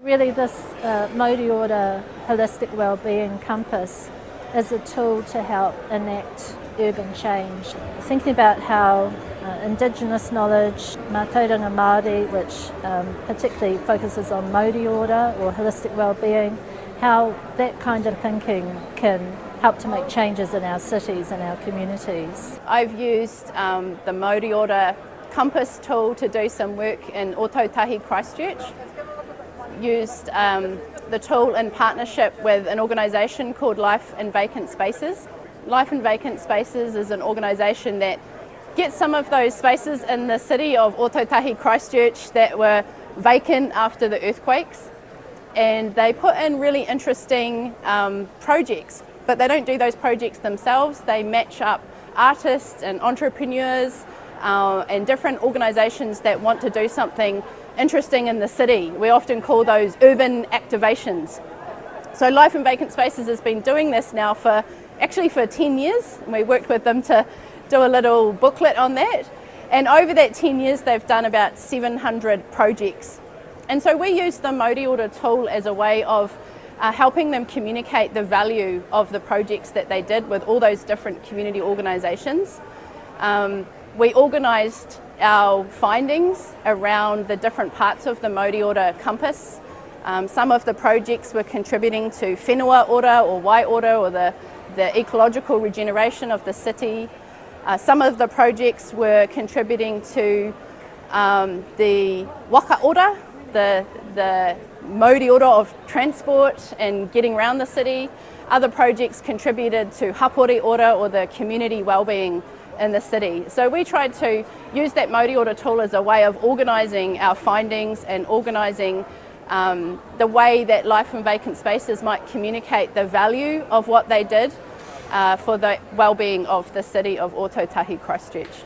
Really, this Mauri Ora Holistic Wellbeing Compass is a tool to help enact urban change. Thinking about how Indigenous knowledge, Mātauranga Māori, which particularly focuses on Mauri Ora or holistic wellbeing, how that kind of thinking can help to make changes in our cities and our communities. I've used the Mauri Ora Compass tool to do some work in Ōtautahi, Christchurch. Used the tool in partnership with an organisation called Life in Vacant Spaces. Life in Vacant Spaces is an organisation that gets some of those spaces in the city of Ōtautahi, Christchurch that were vacant after the earthquakes, and they put in really interesting projects, but they don't do those projects themselves. They match up artists and entrepreneurs and different organisations that want to do something interesting in the city. We often call those urban activations. So Life in Vacant Spaces has been doing this now for 10 years, and we worked with them to do a little booklet on that. And over that 10 years, they've done about 700 projects. And so we use the Mauri Ora tool as a way of helping them communicate the value of the projects that they did with all those different community organisations. We organised our findings around the different parts of the Mauri Ora Compass. Some of the projects were contributing to whenua ora or wai ora, or the ecological regeneration of the city. Some of the projects were contributing to the waka ora, the Mauri ora of transport and getting around the city. Other projects contributed to hapori ora, or the community wellbeing in the city. So we tried to use that Mauri Ora tool as a way of organising our findings and organising the way that Life in Vacant Spaces might communicate the value of what they did for the wellbeing of the city of Ōtautahi, Christchurch.